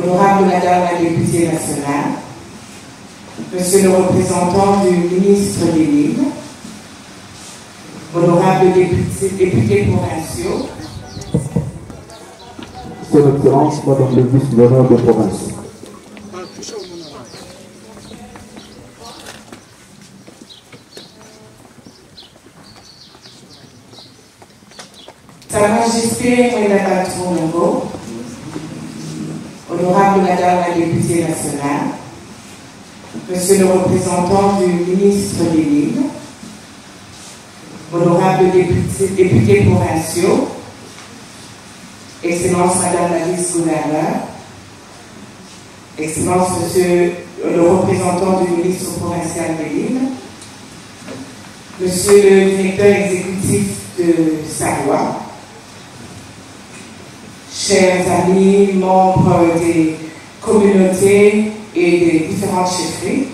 Honorable Madame la députée nationale, Monsieur le représentant du ministre de l'île, honorables députés provinciaux, Son Excellence, Madame le vice-gouverneur de province. Sa Majesté Madame Tronongo, honorable Madame la députée nationale, Monsieur le représentant du ministre de l'île, honorables députés provinciaux, Excellence Madame la vice-gouverneure, Excellence Monsieur le représentant du ministre provincial de l'île, Monsieur le directeur exécutif de Savoie, chers amis, membres des communautés et des différentes chefferies,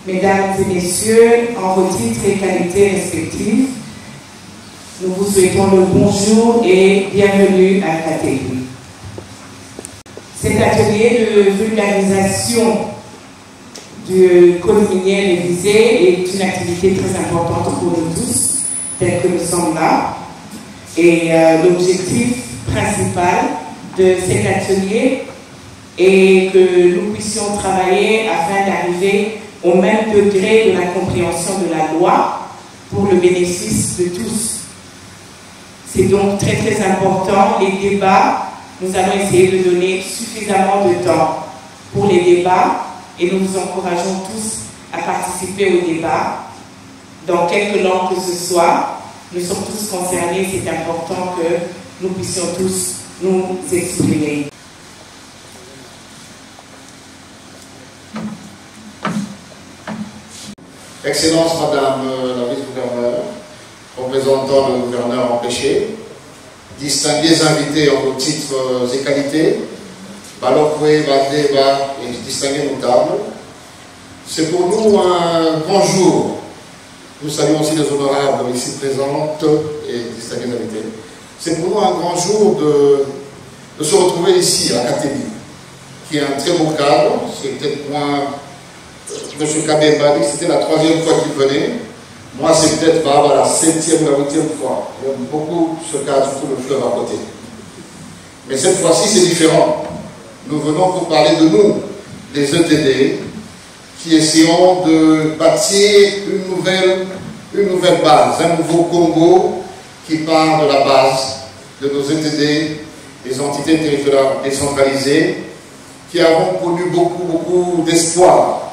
Mesdames et Messieurs, en vos titres et qualités respectives, nous vous souhaitons le bonjour et bienvenue à Catégorie. Cet atelier de vulgarisation du code minier révisé est une activité très importante pour nous tous, tel que nous sommes là. Et l'objectif principal de cet atelier est que nous puissions travailler afin d'arriver au même degré de la compréhension de la loi pour le bénéfice de tous. C'est donc très très important, les débats, nous allons essayer de donner suffisamment de temps pour les débats et nous vous encourageons tous à participer au débat dans quelque langue que ce soit. Nous sommes tous concernés, c'est important que nous puissions tous nous exprimer. Excellence Madame la vice-gouverneure, représentant le gouverneur empêché, distingués invités en vos titres et qualités, Balokwe, Badeba et distingués notables, c'est pour nous un grand jour. Nous saluons aussi les honorables ici présentes et distingués invités. C'est pour nous un grand jour de se retrouver ici à Catégorie, qui est un très beau cadre. C'est peut-être moins. M. Kabemba dit que c'était la 3e fois qu'il venait. Moi, c'est peut-être la 7e ou la 8e fois. J'aime beaucoup ce cadre, surtout le fleuve à côté. Mais cette fois-ci, c'est différent. Nous venons pour parler de nous, les ETD, qui essayons de bâtir une nouvelle base, un nouveau Congo qui part de la base de nos ETD, les entités territoriales décentralisées, qui avons connu beaucoup d'espoir.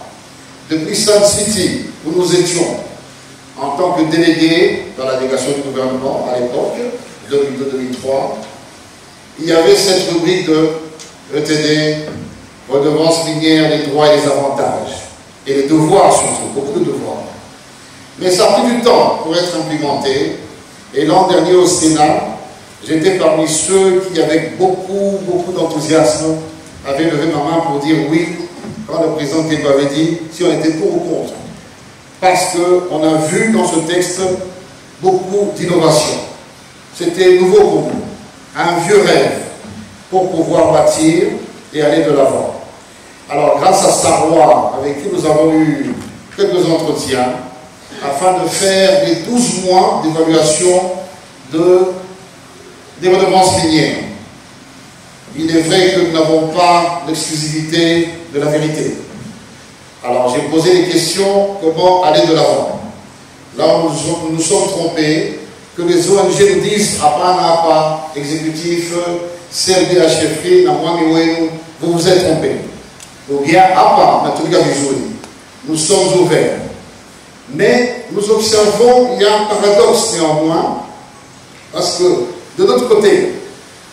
Depuis Sun City, où nous étions, en tant que délégués dans la délégation du gouvernement à l'époque, 2002-2003, il y avait cette rubrique de ETD, redevances minières, les droits et les avantages, et les devoirs surtout, beaucoup de devoirs. Mais ça a pris du temps pour être implémenté, et l'an dernier au Sénat, j'étais parmi ceux qui, avec beaucoup d'enthousiasme, avaient levé ma main pour dire oui, quand le président Kédo avait dit si on était pour ou contre. Parce qu'on a vu dans ce texte beaucoup d'innovations. C'était nouveau pour nous, un vieux rêve pour pouvoir bâtir et aller de l'avant. Alors, grâce à Savoie, avec qui nous avons eu quelques entretiens, afin de faire les 12 mois d'évaluation des redevances minières. Il est vrai que nous n'avons pas l'exclusivité de la vérité. Alors j'ai posé des questions, comment aller de l'avant. Là où nous nous sommes trompés, que les ONG nous disent pas exécutif, CLDHF, vous vous êtes trompés. Ou bien nous sommes ouverts. Mais nous observons, il y a un paradoxe néanmoins, parce que de notre côté,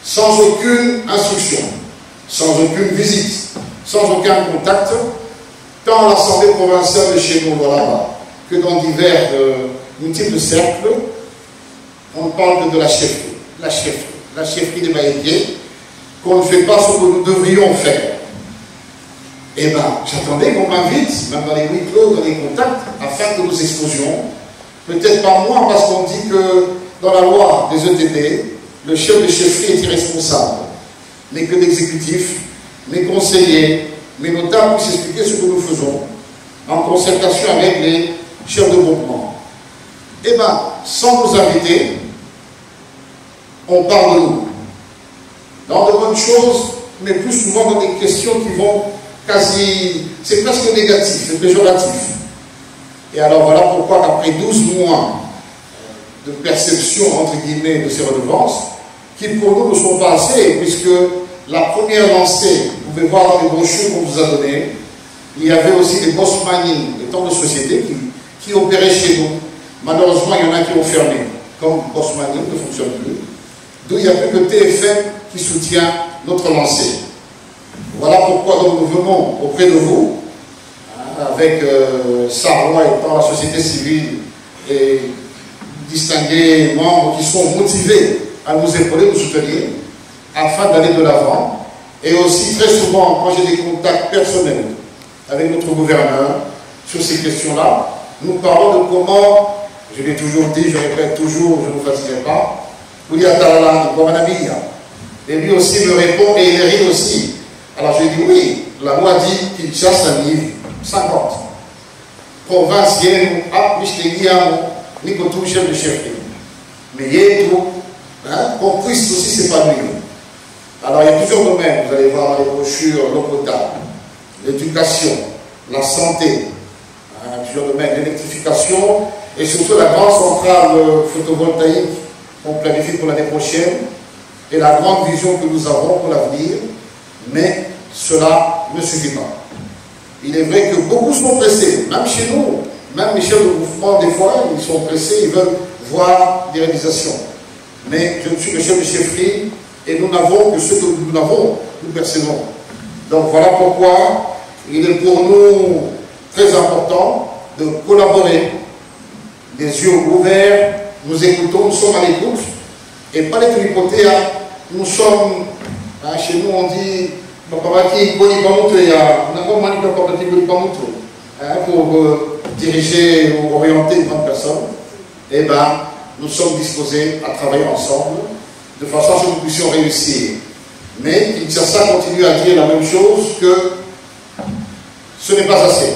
sans aucune instruction, sans aucune visite, sans aucun contact, tant à l'Assemblée provinciale de chez nous, là-bas, que dans divers types de cercles, on parle de la chefferie. La chefferie des Maïdiers, qu'on ne fait pas ce que nous devrions faire. Eh bien, j'attendais qu'on m'invite, même dans les huis clos, dans les contacts, afin que nous exposions. Peut-être pas moi, parce qu'on dit que dans la loi des ETD, le chef de chefferie est irresponsable, mais que l'exécutif mes conseillers, mes notables puissent expliquer ce que nous faisons en concertation avec les chefs de groupement. Eh bien, sans nous inviter, on parle de nous. Dans de bonnes choses, mais plus souvent dans des questions qui vont quasi... C'est presque négatif, c'est péjoratif. Et alors voilà pourquoi, après 12 mois de perception, entre guillemets, de ces redevances, qui pour nous ne sont pas assez, puisque la première lancée, vous pouvez voir dans les brochures qu'on vous a données, il y avait aussi des boss mining, des temps de société qui opéraient chez nous. Malheureusement, il y en a qui ont fermé, comme boss mining ne fonctionne plus. D'où il n'y a plus que TFM qui soutient notre lancée. Voilà pourquoi donc, nous venons auprès de vous, avec Sarrois étant la société civile et distingués membres qui sont motivés à nous épauler, nous soutenir, afin d'aller de l'avant. Et aussi, très souvent, quand j'ai des contacts personnels avec notre gouverneur sur ces questions-là, nous parlons de comment, je l'ai toujours dit, je répète toujours, je ne vous fatiguerai pas, et lui aussi me répond et il rit aussi. Alors je lui dis oui, la loi dit qu'il chasse un livre 50. Province, il y a ni qu'on touche chef de chefferie. Mais il y a tout, qu'on puisse aussi s'épanouir. Alors il y a plusieurs domaines, vous allez voir dans les brochures, l'eau potable, l'éducation, la santé, plusieurs domaines, l'électrification et surtout la grande centrale photovoltaïque qu'on planifie pour l'année prochaine et la grande vision que nous avons pour l'avenir, mais cela ne suffit pas. Il est vrai que beaucoup sont pressés, même chez nous, même les chefs de mouvement, des fois, ils sont pressés, ils veulent voir des réalisations. Mais je suis le chef de chefferie et nous n'avons que ce que nous n'avons, nous percevons. Donc voilà pourquoi il est pour nous très important de collaborer, les yeux ouverts, nous écoutons, nous sommes à l'écoute, et pas les tripoter, nous sommes, chez nous on dit, pour diriger ou orienter une grande personne, eh bien, nous sommes disposés à travailler ensemble, de façon à ce que nous puissions réussir. Mais Kinshasa continue à dire la même chose, que ce n'est pas assez.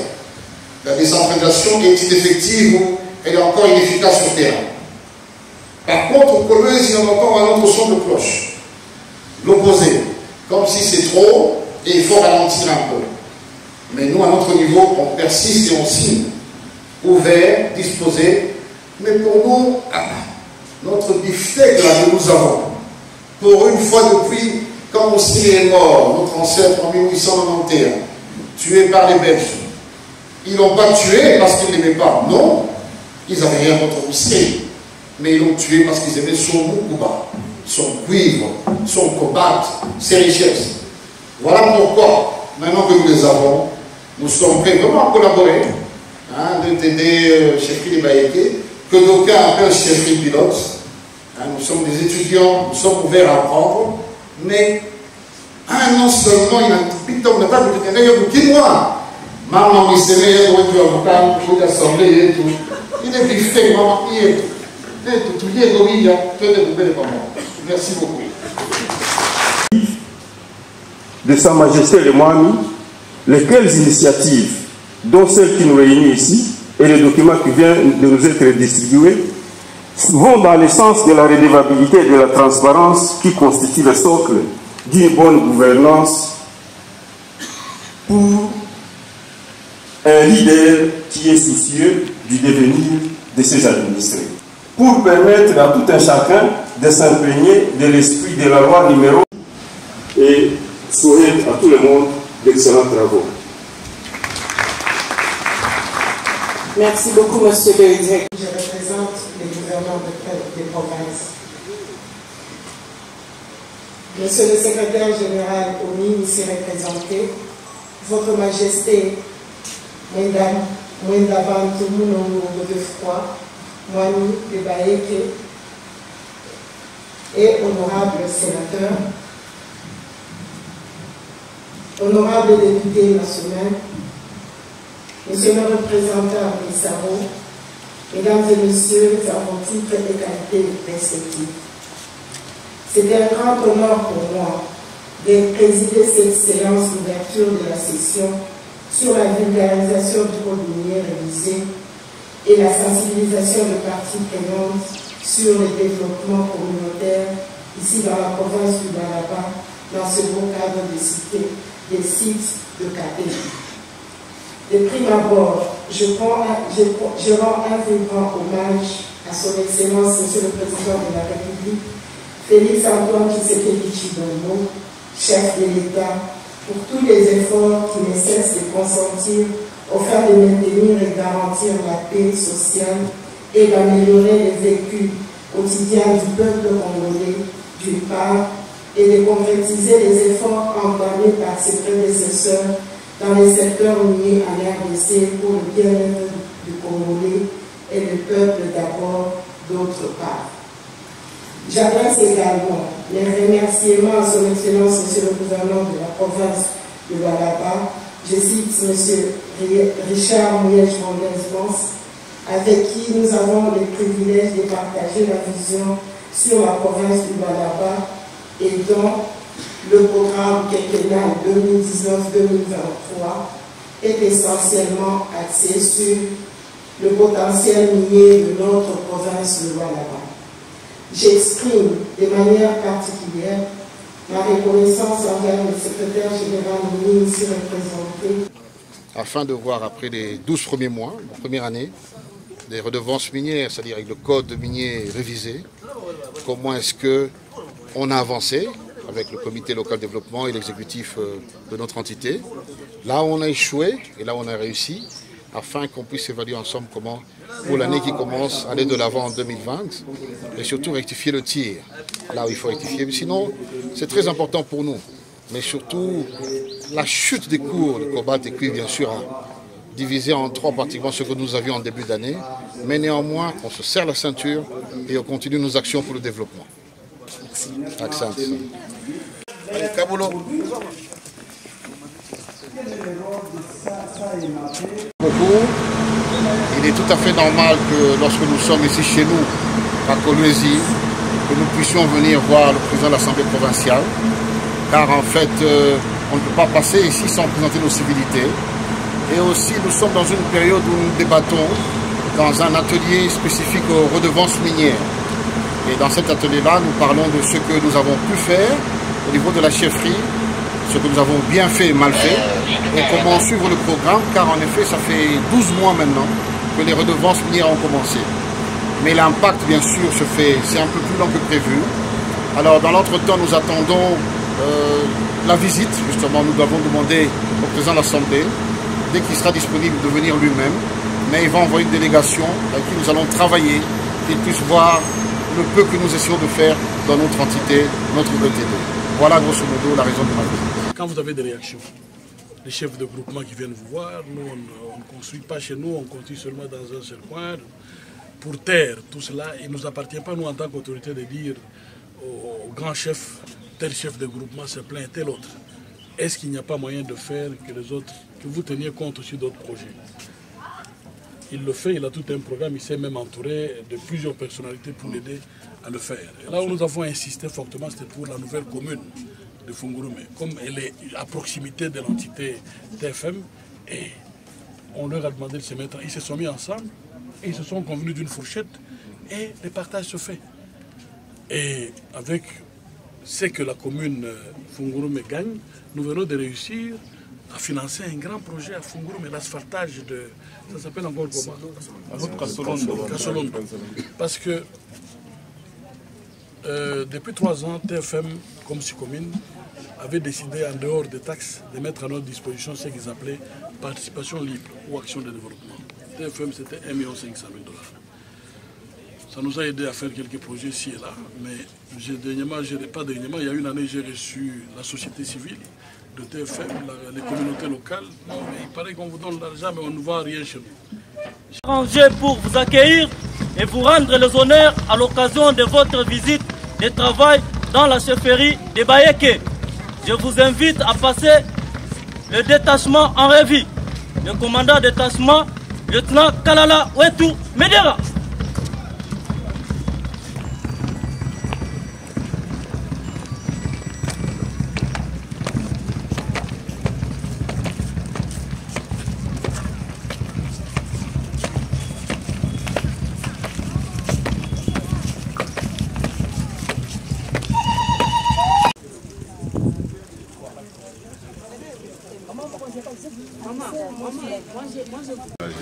La décentralisation est ineffective ou elle est encore inefficace sur le terrain. Par contre, au Colombie, on entend un autre son de cloche. L'opposé. Comme si c'est trop et il faut ralentir un peu. Mais nous, à notre niveau, on persiste et on signe. Ouvert, disposé. Mais pour nous, notre beefsteak là que nous avons, pour une fois depuis, quand Mousseline est mort, notre ancêtre en 1891, tué par les Belges, ils ne l'ont pas tué parce qu'ils ne l'aimaient pas. Non, ils n'avaient rien contre Mousseline. Mais ils l'ont tué parce qu'ils aimaient son Moukouba, son cuivre, son cobalt, ses richesses. Voilà pourquoi, maintenant que nous les avons, nous sommes prêts vraiment à collaborer, de t'aider, chefferie des Baïké, que d'aucuns appellent chefferie pilote. Nous sommes des étudiants, nous sommes ouverts à apprendre, mais un an seulement, il a un petit homme de table, il y a un Quinois. Maman, il s'est mis, il avocat, il a assemblé et tout. Il est bifté, maman, il est tout. Merci beaucoup. De Sa Majesté le Moami, lesquelles initiatives, dont celle qui nous réunit ici, et les documents qui viennent de nous être distribués, vont dans le sens de la redevabilité et de la transparence qui constitue le socle d'une bonne gouvernance pour un leader qui est soucieux du devenir de ses administrés. Pour permettre à tout un chacun de s'imprégner de l'esprit de la loi numéro et souhaite à tout le monde d'excellents travaux. Merci beaucoup, monsieur le directeur. Je représente les gouverneurs des provinces. Monsieur le secrétaire général ONU, ici représenté, Votre Majesté, Mesdames, Mwendaban, Tumuno, Godefroy, Moani de Baïké et honorables sénateurs, honorables députés nationaux, Monsieur le représentant Bissaro, Mesdames et Messieurs, à vos titres et qualités respectifs. C'est un grand honneur pour moi de présider cette séance d'ouverture de la session sur la vulgarisation du code minier révisé et la sensibilisation de parties prenantes sur le développement communautaire ici dans la province du Balaba, dans ce beau cadre de cité des sites de KPI. De prime abord, je rends un vibrant hommage à son Excellence, Monsieur le Président de la République, Félix Antoine Tshisekedi Tshilombo, chef de l'État, pour tous les efforts qui ne cessent de consentir afin de maintenir et garantir la paix sociale et d'améliorer le vécu quotidien du peuple congolais, d'une part, et de concrétiser les efforts entamés par ses prédécesseurs dans les secteurs miniers en RDC pour le bien-être du Congolais et le peuple d'abord, d'autre part. J'adresse également les remerciements à son Excellence, Monsieur le Gouverneur de la province de Lualaba, je cite M. Richard Mouyej-Mondès, avec qui nous avons le privilège de partager la vision sur la province du Lualaba et dont le programme quinquennal 2019-2023 est essentiellement axé sur le potentiel minier de notre province de Lualaba. J'exprime de manière particulière ma reconnaissance envers le secrétaire général minier ici représenté. Afin de voir après les 12 premiers mois, la première année, des redevances minières, c'est-à-dire avec le code minier révisé, comment est-ce qu'on a avancé avec le comité local de développement et l'exécutif de notre entité. Là où on a échoué et là où on a réussi, afin qu'on puisse évaluer ensemble comment, pour l'année qui commence, aller de l'avant en 2020 et surtout rectifier le tir, là où il faut rectifier. Mais sinon, c'est très important pour nous. Mais surtout, la chute des cours de cobalt et cuivre, bien sûr, a divisé en trois pratiquement ce que nous avions en début d'année. Mais néanmoins, on se serre la ceinture et on continue nos actions pour le développement. Accent. Allez, Kaboulou. Il est tout à fait normal que lorsque nous sommes ici chez nous, à Kolwezi, que nous puissions venir voir le président de l'Assemblée provinciale, car en fait, on ne peut pas passer ici sans présenter nos civilités. Et aussi, nous sommes dans une période où nous débattons dans un atelier spécifique aux redevances minières. Et dans cet atelier-là, nous parlons de ce que nous avons pu faire au niveau de la chefferie, ce que nous avons bien fait et mal fait, et comment suivre le programme, car en effet, ça fait 12 mois maintenant que les redevances minières ont commencé. Mais l'impact, bien sûr, c'est un peu plus long que prévu. Alors, dans l'entretemps, nous attendons la visite, justement, nous avons demandé au président de l'Assemblée, dès qu'il sera disponible, de venir lui-même, mais il va envoyer une délégation avec qui nous allons travailler, qu'il puisse voir le peu que nous essayons de faire dans notre entité, notre ETD. Voilà grosso modo la raison de ma visite. Quand vous avez des réactions, les chefs de groupement qui viennent vous voir, nous on ne construit pas chez nous, on construit seulement dans un seul coin. Pour taire tout cela, il ne nous appartient pas, nous en tant qu'autorité, de dire au grand chef, tel chef de groupement se plaint, tel autre. Est-ce qu'il n'y a pas moyen de faire que les autres, que vous teniez compte aussi d'autres projets? Il le fait, il a tout un programme, il s'est même entouré de plusieurs personnalités pour l'aider à le faire. Et là où nous avons insisté fortement, c'était pour la nouvelle commune de Fungurume. Comme elle est à proximité de l'entité TFM, et on leur a demandé de se mettre, ils se sont mis ensemble, et ils se sont convenus d'une fourchette, et le partage se fait. Et avec ce que la commune Fungurume gagne, nous venons de réussir à financer un grand projet à Fungurume, l'asphaltage de... Ça s'appelle encore comment? Kasolondo. Parce que depuis 3 ans, TFM, comme commune, avait décidé, en dehors des taxes, de mettre à notre disposition ce qu'ils appelaient participation libre ou action de développement. TFM, c'était 1 500 000 $. Ça nous a aidé à faire quelques projets ici et là, mais dernièrement, il y a une année, j'ai reçu la société civile de TFM, les communautés locales. Non, mais il paraît qu'on vous donne l'argent, mais on ne voit rien chez nous. Arrangé pour vous accueillir et vous rendre les honneurs à l'occasion de votre visite de travail dans la chefferie de Bayeke. Je vous invite à passer le détachement en revue. Le commandant de détachement, lieutenant Kalala Wetu Medera. Je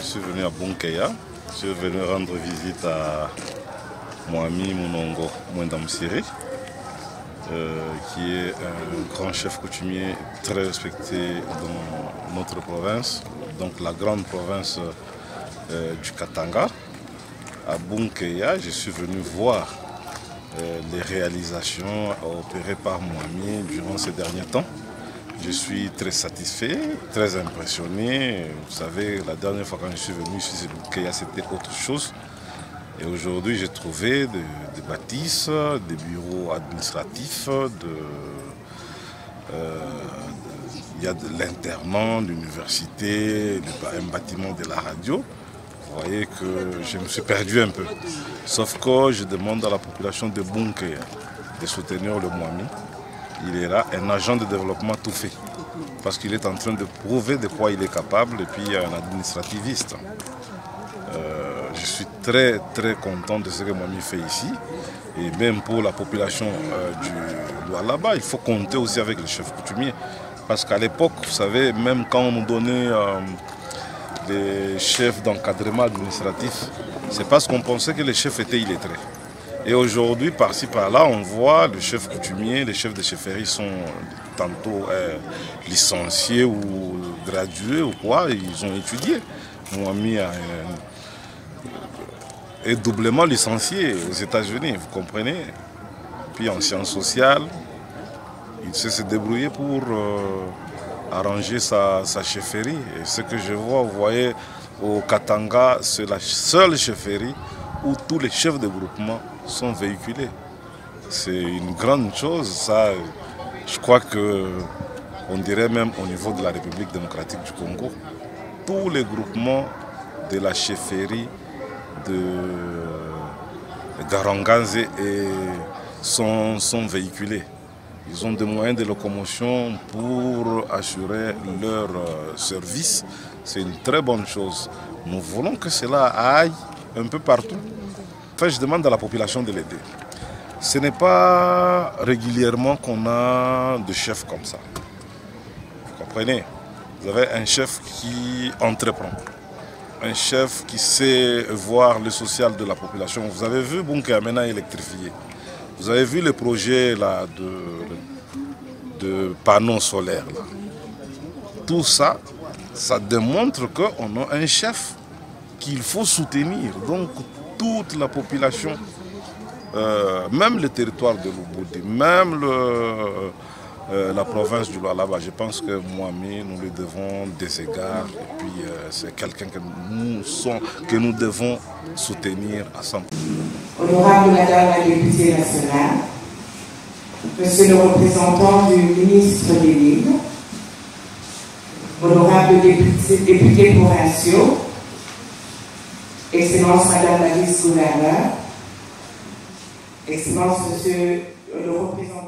suis venu à Bunkeya, je suis venu rendre visite à mon ami Mounongo Mwendamsiri, qui est un grand chef coutumier très respecté dans notre province, donc la grande province du Katanga. À Bunkeya, je suis venu voir les réalisations opérées par mon ami durant ces derniers temps. Je suis très satisfait, très impressionné. Vous savez, la dernière fois quand je suis venu ici, c'était autre chose. Et aujourd'hui, j'ai trouvé des bâtisses, des bureaux administratifs, il y a de l'internat, l'université, un bâtiment de la radio. Vous voyez que je me suis perdu un peu. Sauf que je demande à la population de Bunkeya de soutenir le Mwami. Il est là, un agent de développement tout fait. Parce qu'il est en train de prouver de quoi il est capable et puis un administrativiste. Je suis très très content de ce que Mwami fait ici. Et même pour la population du Lualaba, il faut compter aussi avec les chefs coutumiers. Parce qu'à l'époque, vous savez, même quand on nous donnait des chefs d'encadrement administratif, c'est parce qu'on pensait que les chefs étaient illettrés. Et aujourd'hui, par-ci, par-là, on voit les chefs coutumiers, les chefs de chefferie sont tantôt licenciés ou gradués ou quoi, ils ont étudié. Mon ami est doublement licencié aux États-Unis, vous comprenez. Puis en sciences sociales, il sait se débrouiller pour arranger sa chefferie. Et ce que je vois, vous voyez, au Katanga, c'est la seule chefferie où tous les chefs de groupement sont véhiculés. C'est une grande chose, ça, je crois qu'on dirait même au niveau de la République démocratique du Congo, tous les groupements de la chefferie de Garangaze sont véhiculés. Ils ont des moyens de locomotion pour assurer leur service. C'est une très bonne chose. Nous voulons que cela aille un peu partout. Enfin, je demande à la population de l'aider. Ce n'est pas régulièrement qu'on a de chefs comme ça. Vous comprenez? Vous avez un chef qui entreprend, un chef qui sait voir le social de la population. Vous avez vu Bunkeya maintenant électrifié. Vous avez vu le projet là, de panneaux solaires. Là. Tout ça, ça démontre qu'on a un chef qu'il faut soutenir. Donc toute la population, même le territoire de Lubudi, même la province du Lualaba, je pense que Mwami, nous lui devons des égards. Et puis c'est quelqu'un que nous devons soutenir à 100%. Honorable Madame la députée nationale, Monsieur le représentant du ministre des Mines, honorables députés provinciaux, Excellence Madame la vice-gouverneure, Excellence Monsieur le représentant